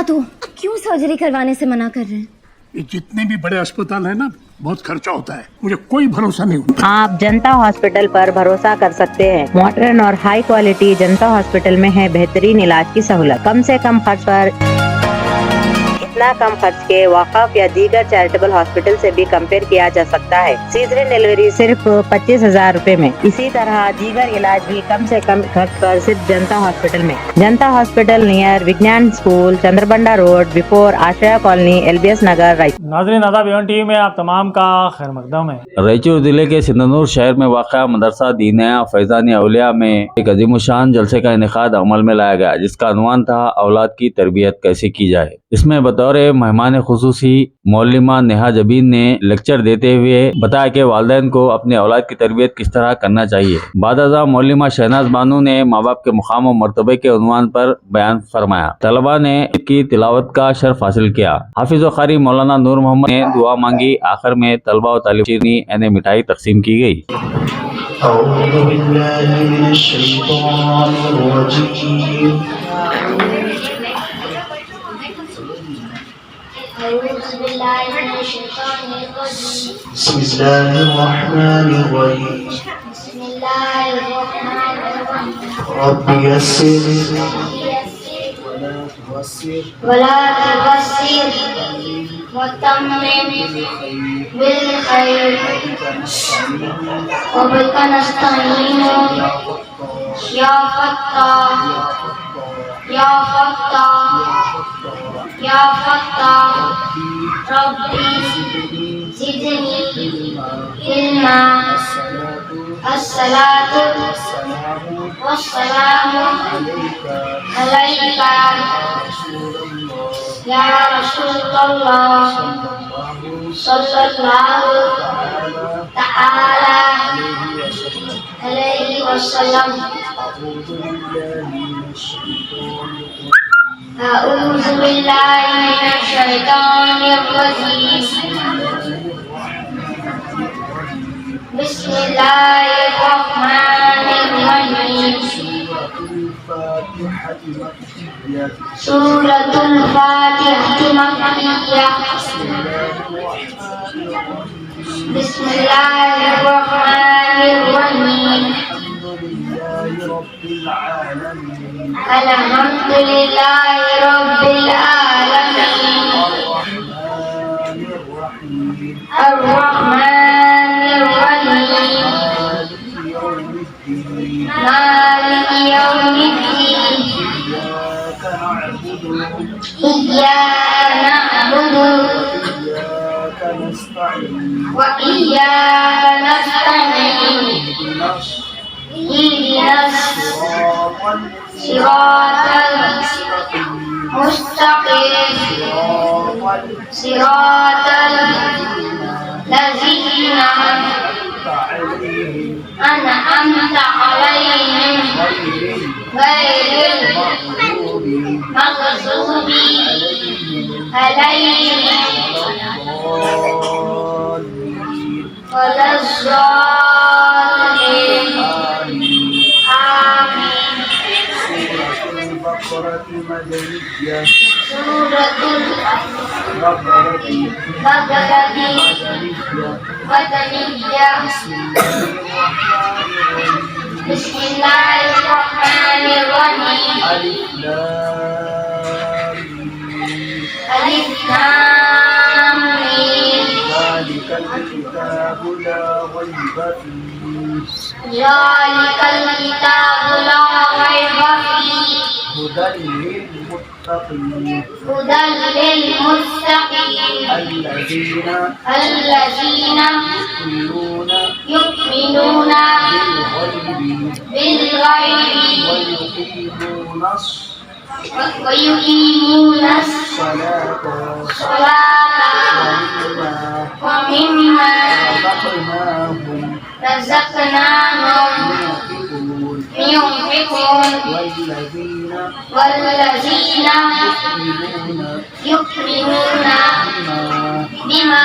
बात हो, क्यों सर्जरी करवाने से मना कर रहे हैं? ये जितने भी बड़े अस्पताल है ना, बहुत खर्चा होता है, मुझे कोई भरोसा नहीं होता। आप जनता हॉस्पिटल पर भरोसा कर सकते हैं। मॉडर्न और हाई क्वालिटी जनता हॉस्पिटल में है बेहतरीन इलाज की सहूलत। कम से कम खर्च पर इतना कम खर्च के वाकफ या दीगर चैरिटेबल हॉस्पिटल से भी कंपेयर किया जा सकता है। सीजरियन डिलीवरी सिर्फ 25,000 रूपए में। इसी तरह दीगर इलाज भी कम से कम खर्च पर सिर्फ जनता हॉस्पिटल में। जनता hospital near Vigyan school, Chandrabanda road, before Ashraya colony, LBS Nagar, Raichur. नाज़रीन आदाब, एवन टीवी में आप तमाम का खैर मकदम है। रायचूर जिले के सिंधनूर शहर में वाक़ा मदरसा दीनिया फैज़ानी औलिया में एक अजीमुशान जलसे का इनेकाद अमल में लाया गया, जिसका अनवान था औलाद की तरबियत कैसे की जाए। इसमें बतौर मेहमान खुसूसी मौलिमा नेहा जबीन ने लेक्चर देते हुए बताया कि वालिदैन को अपने औलाद की तरबियत किस तरह करना चाहिए। बादअज़ा मौलिमा शहनाज बानू ने माँ बाप के मुकाम और मर्तबे के उन्वान पर बयान फरमाया। तलबा ने की तिलावत का शर्फ हासिल किया। हाफिज व कारी मौलाना नूर मोहम्मद ने दुआ मांगी। आखिर में तलबा और तालिब चीनी यानी मिठाई तकसीम की गई। रब्बि यस्सिर वला तुअस्सिर वतम्मिम बिल खैर व बिका नस्तईन या फत्ताह या फत्ताह या फत्ताह रब्बी ज़िदनी इल्मा। अस्सलातु वस्सलामु अलैका या रसूलल्लाह सल्लल्लाहु तआला अलैहि वसल्लम। अऊज़ु बिल्लाहि मिनश शैतानिर रजीम। बिस्मिल्लाहिर रहमानिर रहीम। सूरतुल फातिहा मक्किय्या। बिस्मिल्लाहिर रहमानिर रहीम। अल्हम्दुलिल्लाहि रब्बिल आलमीन। अर्रहमानिर रहीम। मालिकि यौमिद्दीन। इय्याका नअबुदु व इय्याका नस्तईन। इहदिनस सिरातल मुस्तक़ीम। सिरातल लज़ीना अनअमता अलैहिम गैरिल मग़ज़ूबि अलैहिम वलज़्ज़ालिमीन। आमीन। सूरतुल बक़रति मदनिय्या। बिस्मिल्लाहिर रहमानिर रहीम। अलिफ लाम मीम। ज़ालिकल किताबु ला रैब फीह हुदल लिलमुत्तक़ीन अल्लज़ीना युमिनूना बिल ग़ैबि व युक़ीमूनस सलाता व मिम्मा रज़क़नाहुम युनफ़िक़ून। वल्लज़ीना युमिनूना बिमा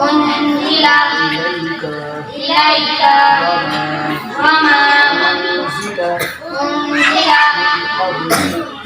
उन्ज़िला इलैका वमा उन्ज़िला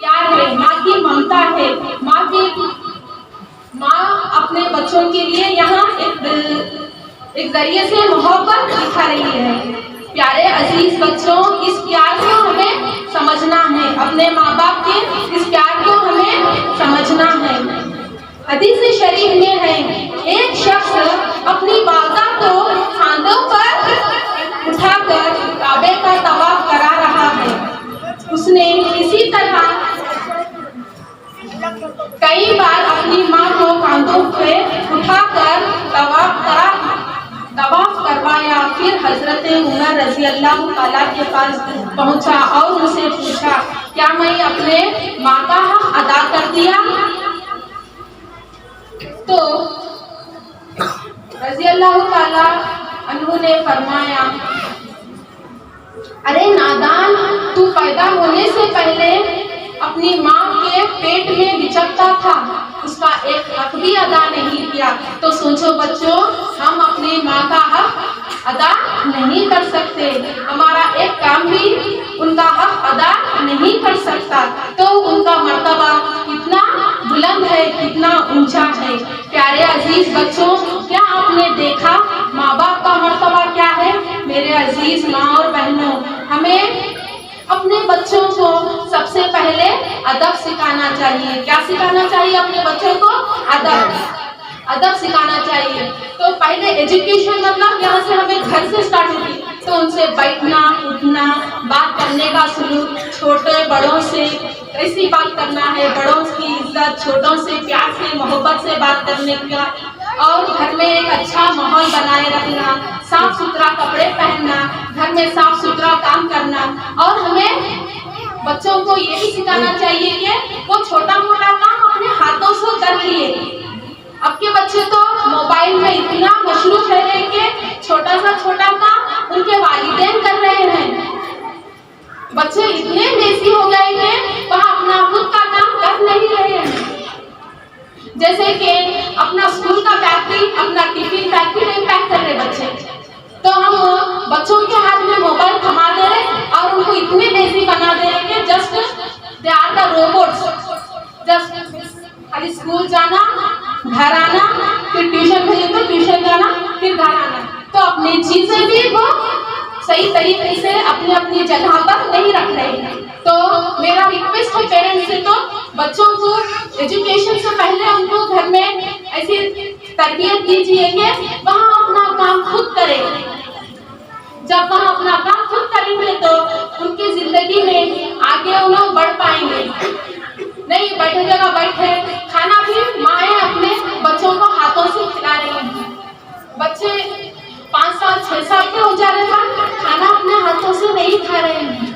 प्यार है, माँ की ममता है, माँ अपने बच्चों के लिए यहाँ एक जरिए से मोहब्बत दिखा रही है। प्यारे अजीज बच्चों, इस प्यार को हमें समझना है, अपने माँ बाप के इस प्यार को हमें समझना है। हदीस शरीफ में है, एक शख्स अपनी वालदा को खांधों पर उठाकर काबे का तवाफ करा रहा है। उसने इसी तरह कई बार अपनी माँ को कांधों पे उठाकर तवाफ करवाया। फिर हजरत उमर रजी अल्लाह ताला के पास पहुंचा और उनसे पूछा, क्या मैं अपने माँ का हक अदा कर दिया? तो रजी अल्लाह ताला अन्हु ने फरमाया, अरे नादान, तू पैदा होने से पहले अपनी माँ के पेट में बिचकता था, उसका एक हक भी अदा नहीं किया। तो सोचो बच्चों, हम अपनी माँ का हक अदा नहीं कर सकते, हमारा एक काम भी उनका हक अदा नहीं कर सकता, तो उनका मर्तबा कितना बुलंद है, कितना ऊंचा है। प्यारे अजीज बच्चों, क्या आपने देखा माँ बाप का मर्तबा क्या है? मेरे अजीज माँ और बहनों, हमें अपने बच्चों को सबसे पहले अदब सिखाना चाहिए। क्या सिखाना चाहिए अपने बच्चों को? अदब सिखाना चाहिए। तो पहले एजुकेशन मतलब यहाँ से हमें घर से स्टार्ट होगी। तो उनसे बैठना, उठना, बात करने का सलूक, छोटे बड़ों से कैसी बात करना है, बड़ों की इज्जत, छोटों से प्यार से मोहब्बत से बात करने का, और घर में एक अच्छा माहौल बनाए रखना, साफ सुथरा कपड़े पहनना, घर में साफ सुथरा काम करना। और हमें बच्चों को ये भी सिखाना चाहिए कि वो छोटा मोटा काम अपने हाथों से कर लिए। अब के बच्चे तो मोबाइल में इतना मशरूफ है कि छोटा सा छोटा काम उनके वालिदैन कर रहे हैं। बच्चे इतने लेजी हो गए कि वह अपना खुद का काम कर नहीं रहे हैं। जैसे कि अपना स्कूल का बैग भी, अपना टिफिन बैग भी नहीं पैक कर रहे बच्चे। तो हम बच्चों के हाथ में मोबाइल थमा दे रहे और उनको इतने लेजी बना दे रहे कि just they are the robots. Just खाली स्कूल जाना, घर आना, फिर ट्यूशन भेजे तो ट्यूशन जाना, फिर घर आना। तो अपनी चीजें भी वो सही तरीके से अपनी अपनी जगह पर नहीं रख रहे हैं। तो मेरा रिक्वेस्ट है पेरेंट्स से, तो बच्चों को एजुकेशन से पहले उनको घर में ऐसी तरबियत दीजिए कि वहाँ अपना काम खुद करें। जब वहाँ अपना काम खुद करेंगे तो उनकी जिंदगी में आगे वो लोग बढ़ पाएंगे। नहीं बैठे जगह बैठे, खाना भी माएँ अपने बच्चों को हाथों से खिला रही हैं। बच्चे 5 साल 6 साल के हो जा रहे हैं, खाना अपने हाथों से नहीं खा रहे हैं।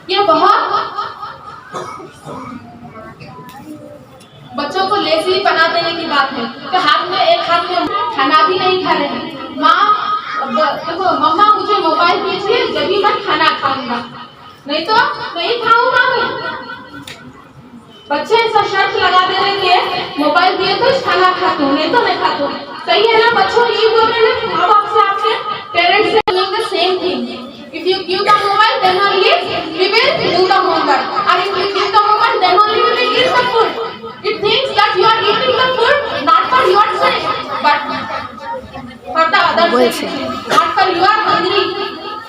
ये बहुत बच्चों को लेजी बना देने की बात है कि हाथ में एक हाथ में खाना भी नहीं खा रहे हैं। माँ देखो, मम्मा मुझे मोबाइल दीजिए जब भी मैं खाना खाऊंगा, नहीं तो नहीं खाऊंगा मैं। बच्चे ऐसा शर्त लगा दे रहे कि मोबाइल दिए तो खाना खाता हूँ, नहीं तो नहीं खाता हूँ। सही है ना बच्चों? ये बोल रहे हैं माँ बाप से आप मोबाइल से। Not for you are hungry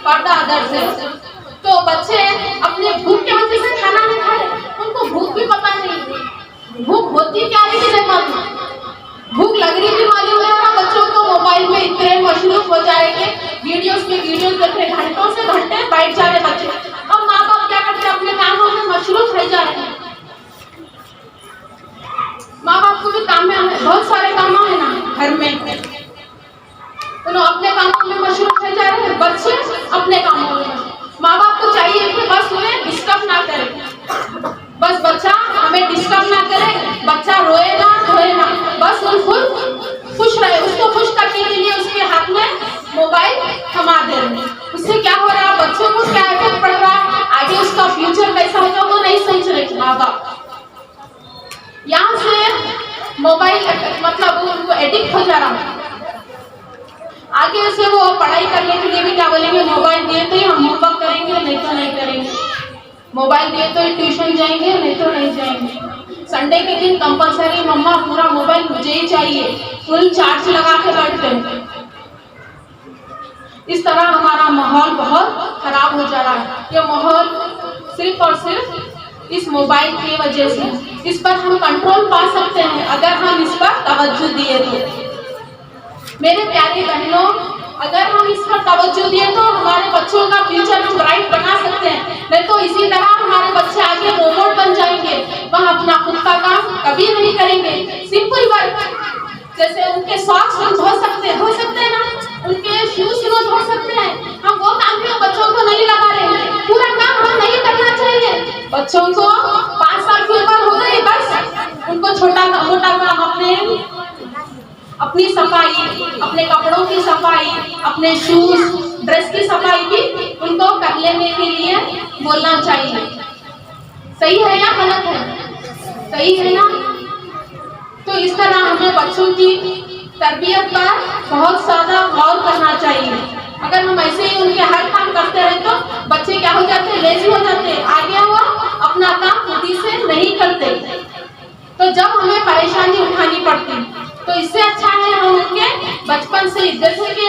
for the others. तो बच्चे अपने भूख के वजह से खाना नहीं खा रहे, उनको भूख भी पता नहीं, भूख होती क्या है कि मालूम, भूख लग रही भी मालूम है ना। बच्चों को मोबाइल में इतने मशरूफ हो जाएंगे, वीडियोस देख रहे, घंटों से घंटे बैठ जा रहे बच्चे। अब माँ बाप क्या करते हैं, अपने कामों में मशरूफ रह जा रहे हैं। माँ बाप को भी काम में बहुत सारे काम है ना घर में, उन्होंने अपने कामों में मशरूफ रह जा रहे हैं, बच्चे अपने कामों में। माँ बाप को चाहिए कि बस उन्हें डिस्टर्ब ना करें, बस बच्चा हमें डिस्टर्ब ना करे, बच्चा रोए ना, बस उन खुश रहे। उसको खुश करने के लिए उसके हाथ में मोबाइल थमा दे रहे। उससे क्या हो रहा है, बच्चों को क्या इफेक्ट पड़ रहा है, आगे उसका फ्यूचर कैसा होगा वो नहीं सोच रहे माँ बाप। यहाँ से मोबाइल मतलब उनको एडिक्ट हो जा रहा है। आगे से वो पढ़ाई करने के लिए भी क्या बोलेंगे, मोबाइल दिए तो ही हम होमवर्क करेंगे, नहीं तो नहीं करेंगे, मोबाइल दिए तो ही ट्यूशन जाएंगे, नहीं तो नहीं जाएंगे। संडे के दिन कंपलसरी मम्मा पूरा मोबाइल मुझे ही चाहिए, फुल चार्ज लगा के बैठते हैं। इस तरह हमारा माहौल बहुत खराब हो जा रहा है। ये माहौल सिर्फ और सिर्फ इस मोबाइल की वजह से। इस पर हम कंट्रोल पा सकते हैं अगर हम इस पर तवज्जो दिए तो। मेरे प्यारे बहनों, अगर हम इस पर तवज्जो दिए तो हमारे बच्चों का फ्यूचर हम ब्राइट बना सकते हैं। नहीं तो इसी तरह हमारे बच्चे आगे रोबोट बन जाएंगे, वह अपना खुद का काम कभी नहीं करेंगे। सिंपल वर्क, जैसे उनके सॉक्स हम धो सकते हैं ना, उनके शूज वो धो सकते हैं, हम वो काम भी बच्चों को नहीं लगा रहे हैं। पूरा काम हम नहीं करना चाहिए। बच्चों को 5 साल की उम्र हो गई, बस उनको छोटा मोटा काम अपनी सफाई, अपने कपड़ों की सफाई, अपने शूज ड्रेस की सफाई भी उनको कर लेने के लिए बोलना चाहिए। सही है या गलत है? सही है ना? तो इस तरह हमें बच्चों की तरबियत पर बहुत ज़्यादा गौर करना चाहिए। अगर हम ऐसे ही उनके हर काम करते रहे तो बच्चे क्या हो जाते हैं, लेजी हो जाते हैं, आगे वो अपना काम खुद से नहीं करते। तो जब हमें परेशानी उठानी पड़ती तो इससे अच्छा है हम उनके बचपन से, जैसे कि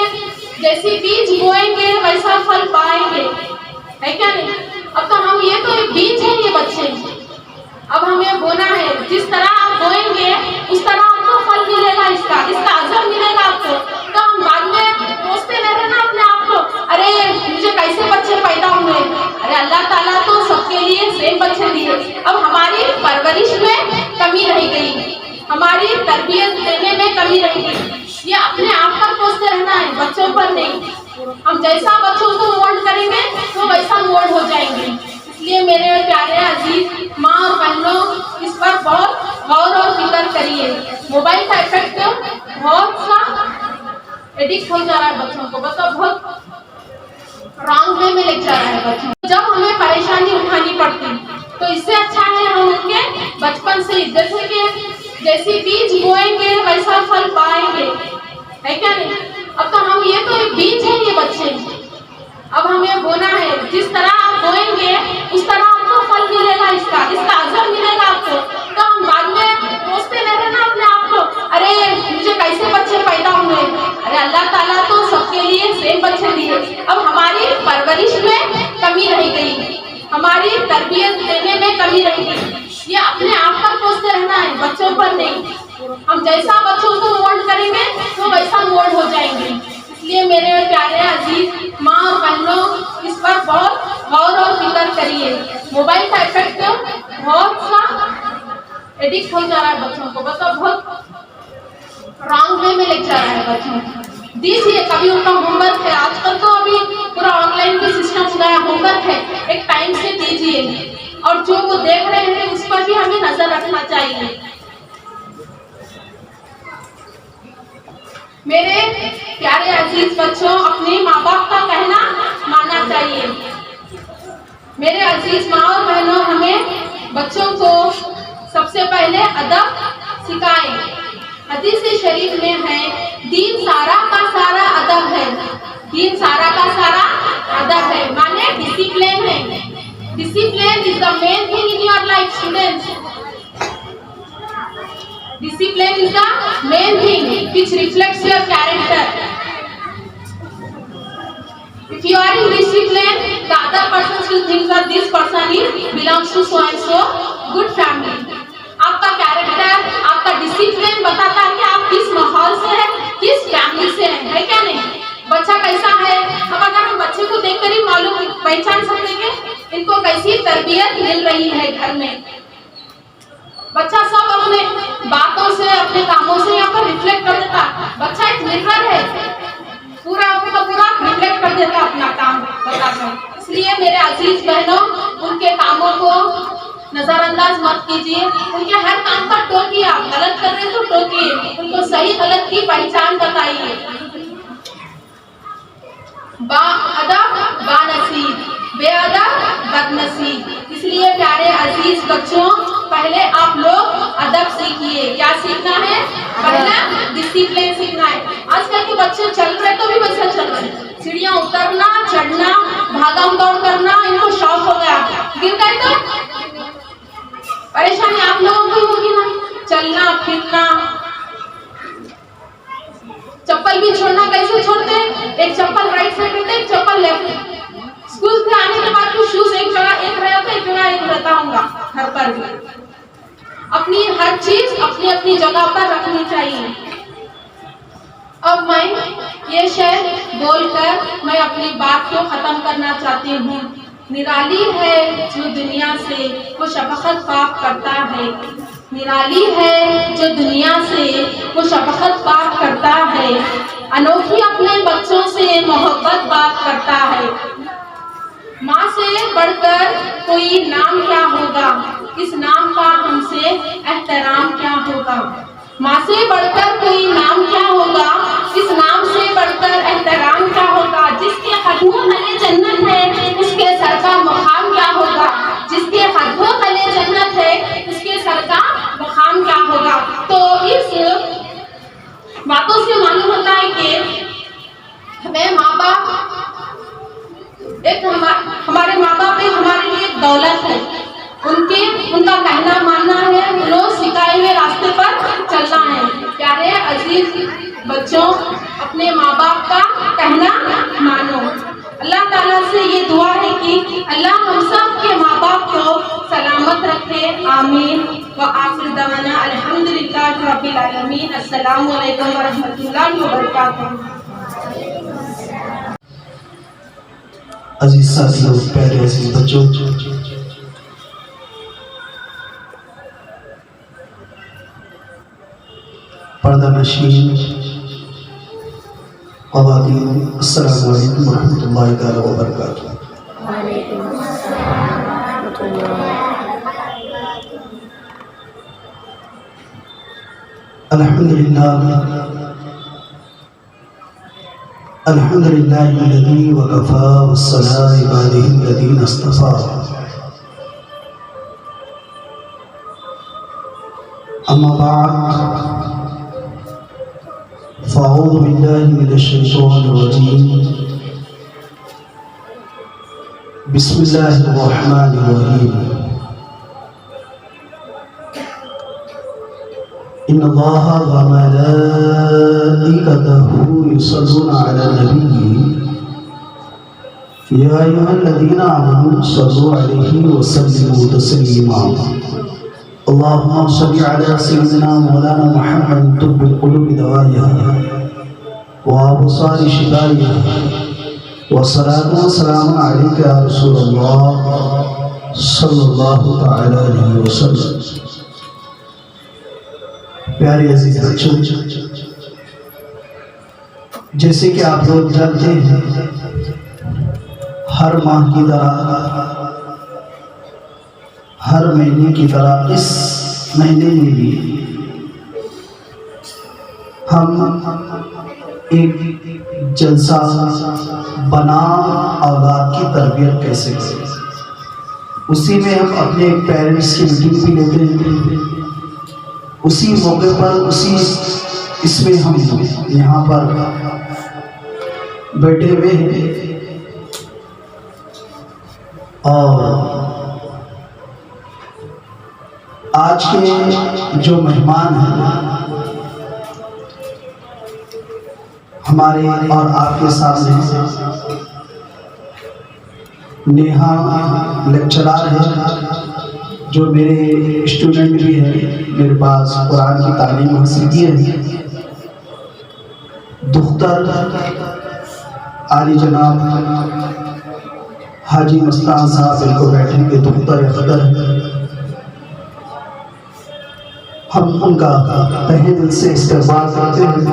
जैसी बीज बोएंगे वैसा फल पाएंगे, है क्या नहीं? अब तो हम ये तो एक बीज है ये बच्चे, अब हमें बोना है। जिस तरह आप बोएंगे उस तरह आपको फल मिलेगा, इसका असर मिलेगा आपको। तो हम बाद में सोचते रह रहे ना अपने आप को, अरे मुझे कैसे बच्चे पैदा हुए, अरे अल्लाह ताला तो सबके लिए सेम बच्चे दिए। अब हमारी परवरिश में कमी रह गई, हमारी तरबियत देने में कमी रह गई। ये अपने आप पर सोचते रहना है, बच्चों पर नहीं। हम जैसा बच्चों को मोल्ड करेंगे तो वैसा मोल्ड हो जाएंगे। इसलिए मेरे प्यारे अजीज माँ और बहनों, इस पर बहुत गौर और फिक्र करिए। मोबाइल का इफेक्ट बहुत सा एडिक्ट हो जा रहा है बच्चों को, मतलब बहुत रॉन्ग वे में ले जा रहा है बच्चों। जब हमें परेशानी उठानी पड़ती तो इससे अच्छा है हम उनके बचपन से, जैसे कि जैसी बीज बोएंगे वैसा फल पाएंगे, है क्या नहीं? अब तो हम ये तो एक बीज है ये बच्चे, अब हमें बोना है। जिस तरह आप बोएंगे उस तरह आपको फल मिलेगा, इसका असर मिलेगा आपको। तो हम बाद में सोचते रह रहे ना अपने आप को, अरे मुझे कैसे बच्चे पैदा हुए, अरे अल्लाह ताला तो सबके लिए सेम बच्चे दिए। अब हमारी परवरिश में कमी रह गई, हमारी तरबियत देने में कमी रह गई। ये अपने आप पर सोचते रहना है, बच्चों पर नहीं। हम जैसा बच्चों को मोल्ड करेंगे तो वैसा मोल्ड हो जाएंगे। इसलिए मेरे प्यारे अजीज माँ और बहनों, इस पर बहुत गौर और फिक्र करिए। मोबाइल का इफेक्ट बहुत सा एडिक्ट हो जा रहा है बच्चों को, मतलब बहुत रॉन्ग वे में ले जा रहा है बच्चों को। दीजिए, कभी उनका होमवर्क है, आजकल तो अभी पूरा ऑनलाइन का सिस्टम हो गया, होमवर्क है, एक टाइम से दीजिए। और जो वो देख रहे हैं उस पर भी हमें नजर रखना चाहिए। मेरे प्यारे अजीज बच्चों, अपने माँ बाप का कहना मानना चाहिए। मेरे अजीज माँ और बहनों, हमें बच्चों को सबसे पहले अदब सिखाएं। हदीस शरीफ में है, दीन सारा का सारा अदब है। दीन सारा का सारा अदब है माने डिसिप्लिन है। Discipline is the main thing in your life, students. Discipline is the main thing which reflects your character. If you are in discipline, the other person will think that this person belongs to so and so good family. आपका character, आपका discipline बताता है कि आप किस माहौल से हैं, किस फैमिली से हैं, है क्या नहीं? बच्चा कैसा है, अब अगर हम बच्चे को देखकर ही मालूम पहचान सकते हैं कि इनको कैसी तरबियत मिल रही है घर में। बच्चा सब अपने बातों से, अपने कामों से यहाँ पर रिफ्लेक्ट कर देता। बच्चा एक मिरर है, पूरा रिफ्लेक्ट कर देता अपना काम बताकर। इसलिए मेरे अजीज बहनों, उनके कामों को नजरअंदाज मत कीजिए, उनके हर काम पर टोकिए। आप गलत कर रहे हैं तो टोकिए, उनको सही गलत की पहचान बताइए। बाअदब बानसीब, बेअदब बदनसीब। इसलिए प्यारे अजीज बच्चों, पहले आप लोग अदब सीखिए। क्या सीखना है? पहले डिसिप्लिन सीखना है। आजकल के बच्चे चल रहे तो भी वैसा चल रहे, सीढ़ियाँ उतरना, चढ़ना, भागम दौड़ करना इनको शौक हो गया। गिर गए तो परेशानी आप लोगों को होगी ना। चलना फिरना, चप्पल भी छोड़ना कैसे छोड़ते हैं? एक चप्पल राइट साइड रहते, एक चप्पल लेफ्ट। स्कूल से आने के बाद तो शूज एक जगह एक रहता, एक जगह एक रहता होगा। घर पर भी अपनी हर चीज अपनी अपनी जगह पर रखनी चाहिए। अब मैं ये शेर बोलकर मैं अपनी बात को खत्म करना चाहती हूँ। निराली है जो दुनिया से वो शफकत पाक करता है। निराली है जो दुनिया से वो शफकत पाक करता है। अनोखी अपने बच्चों से मोहब्बत बात करता है। माँ से बढ़कर कोई नाम क्या होगा, इस नाम का हमसे एहतराम क्या होगा। माँ से बढ़कर कोई नाम क्या होगा, इस नाम से बढ़कर एहतराम क्या होगा। जिसके हथों तले जन्नत है, उसके सर का मुकाम क्या होगा। जिसके हथों तले जन्नत है, उसके सर का मुकाम क्या होगा। तो इस बातों से मालूम होता है कि हमें माँ बाप एक हमारे माँ बाप एक हमारे लिए दौलत है। उनका कहना मानना है, रोज सिखाए हुए रास्ते पर चलना है। प्यारे अजीज बच्चों, अपने माँ बाप का कहना मानो। अल्लाह ताला से ये दुआ है कि अल्लाह हम सब के माँ बाप को सलामत रखे। आमीन। व आखिर दवाना अल्हम्दुलिल्लाह रब्बिल आलमीन। अस्सलामु अलैकुम व रहमतुल्लाहि व बरकातुहू। अजीज साथियों, प्यारे अजीज बच्चों, पर्दा नशीन ख़वातीन, अस्सलामु अलैकुम व रहमतुल्लाहि तआला व बरकातुहू। अल्हम्दुलिल्लाहिल्लज़ी वकफ़ा वस्सलामु इबादिहिल्लज़ीना इस्तफ़ा। अम्मा बाद फ़अऊज़ु बिल्लाहि मिनश शैतानिर रजीम। बिस्मिल्लाहिर रहमानिर रहीम। इन्नल्लाहा व मलाइकतहू युसल्लूना अलन नबी या अय्युहल्लज़ीना आमनू सल्लू अलैहि व सल्लिमू तस्लीमा। अल्लाहुम्मा सल्लि अला सय्यिदिना मौलाना मुहम्मद तुब्बिल क़ुलूबि दवाइहा व अबसारि शिफाइहा व सलातु व सलामु अलैका या रसूलल्लाह सल्लल्लाहु तआला अलैहि वसल्लम। प्यारे अजीज बच्चों, जैसे कि आप लोग जानते हैं, हर माह की तरह, हर महीने की तरह इस महीने में भी हम एक जलसा बना औलाद की तरबियत कैसे करें, उसी में हम अपने पेरेंट्स की मीटिंग भी लेते हैं। उसी मौके पर, उसी इसमें हम यहाँ पर बैठे हुए हैं और आज के जो मेहमान हैं हमारे और आपके सामने, नेहा लेक्चरर है जो मेरे स्टूडेंट भी हैं, मेरे पास कुरान की तालीम हासिल की है। दुख्तर आली जनाब हाजी मस्तान साहब इनको बैठेंगे, दुख्तर अख्तर। हम उनका तहे दिल से इस्तेमाल करते हैं,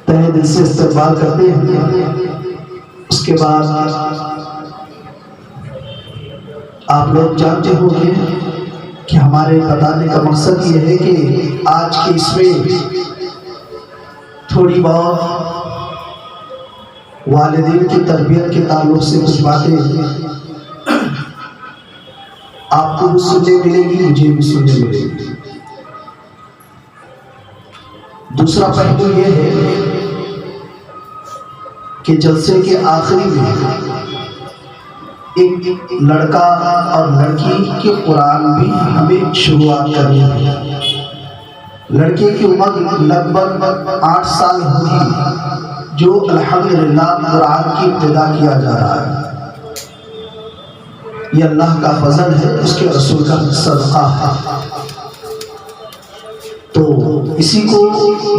तहे दिल से इस्तेमाल करते हैं। उसके बाद आप लोग जानते होंगे कि हमारे बताने का मकसद ये है कि आज के इसमें थोड़ी बहुत वालिदैन की तरबियत के ताल्लुक से कुछ बातें आपको भी सुनने मिलेगी, मुझे भी सुनने मिलेगी। दूसरा पहलू ये है कि जलसे के आखिरी में एक लड़का और लड़की के कुरान भी हमें शुरुआत करनी है। लड़के की उम्र लगभग 8 साल होगी, जो अल्हम्दुलिल्लाह कुरान की इब्तिदा किया जा रहा है। ये अल्लाह का फजल है, उसके रसूल का सदका है। तो इसी को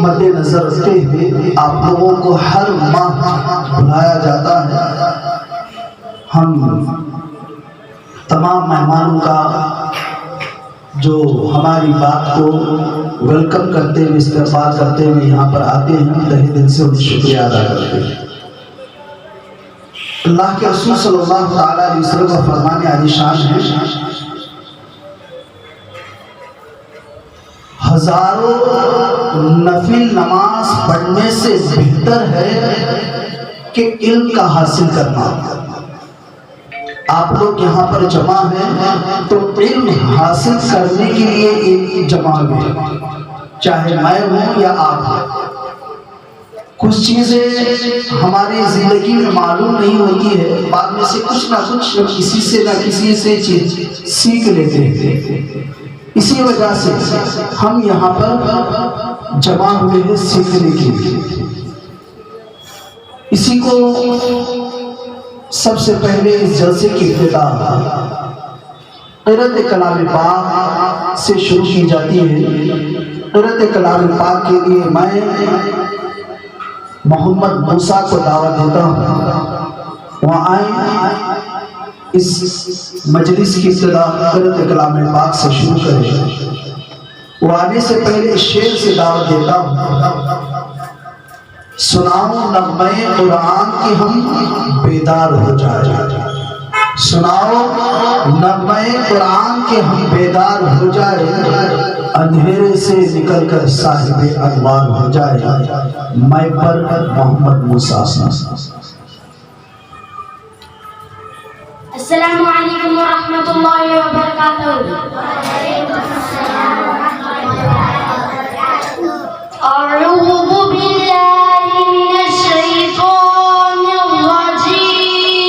मद्देनजर रखते हुए आप लोगों को हर माह बुलाया जाता है। हम तमाम मेहमानों का जो हमारी बात को वेलकम करते हुए, इस्तेमाल करते हुए यहाँ पर आते हैं, तहे दिल से उनका शुक्रिया अदा करते हैं। अल्लाह के रसूल सल्लल्लाहु अलैहि वसल्लम का फरमान आलीशान है, हजारों नफिल नमाज पढ़ने से बेहतर है कि इल्म का हासिल करना। आप लोग यहाँ पर जमा हैं तो इल्म हासिल करने के लिए एक जमा में, चाहे मैं हूँ या आप हैं। कुछ चीज़ें हमारी ज़िंदगी में मालूम नहीं होती है, बाद में से कुछ ना कुछ किसी से ना किसी से चीज सीख लेते हैं। इसी वजह से हम यहाँ पर जमा हुए हैं सीखने के लिए। इसी को सबसे पहले इस जलसे की इब्तिदा क़िरात कलाम पाक से शुरू की जाती है। क़िरात कलाम पाक के लिए मैं मोहम्मद मूसा को दावत देता हूँ, वहाँ आए इस मजलिस की इब्तिदा क़िरात कलाम पाक से शुरू करें। वो आने से पहले इस शेर से दावत देता हूँ, सुनाओ नग़्मे कुरान कि हम बेदार हो जाए। सुनाओ नग़्मे कुरान कि हम बेदार हो जाए, अंधेरे से निकलकर साहिबे अनवार हो जाए। मैं पर मोहम्मद मूसा। अस्सलामु अलैकुम व रहमतुल्लाहि व बरकातहू। अऊज़ु बिल्लाहि मिनश शैतानिर रजीम।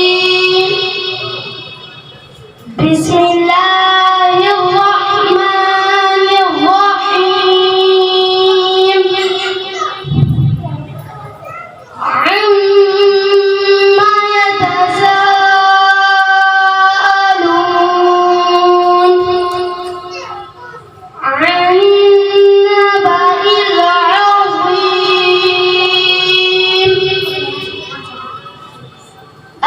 बिस्मिल्लाहिर रहमानिर रहीम। अम्मा यतसाअलून अन नबइल अज़ीम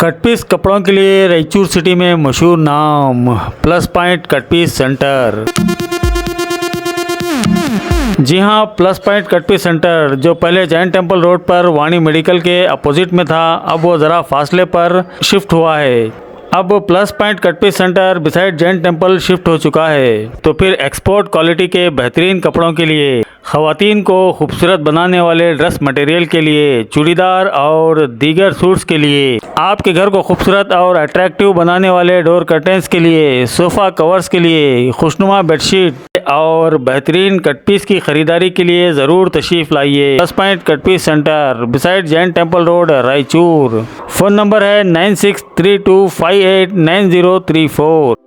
कटपीस कपड़ों के लिए रायचूर सिटी में मशहूर नाम प्लस पॉइंट कटपीस सेंटर। जी हाँ, प्लस पॉइंट कटपीस सेंटर जो पहले जैन टेम्पल रोड पर वाणी मेडिकल के अपोजिट में था, अब वो ज़रा फासले पर शिफ्ट हुआ है। अब plus point cut piece centre beside Jain temple shift हो चुका है। तो फिर एक्सपोर्ट क्वालिटी के बेहतरीन कपड़ों के लिए, खवातीन को खूबसूरत बनाने वाले ड्रेस मटेरियल के लिए, चूड़ीदार और दीगर सूट्स के लिए, आपके घर को खूबसूरत और अट्रैक्टिव बनाने वाले डोर कर्टेंस के लिए, सोफ़ा कवर्स के लिए, खुशनुमा बेडशीट और बेहतरीन कट पीस की खरीदारी के लिए ज़रूर तशरीफ़ लाइए। Plus point cut piece centre beside Jain temple road, Raichur. Phone number है 9632589034।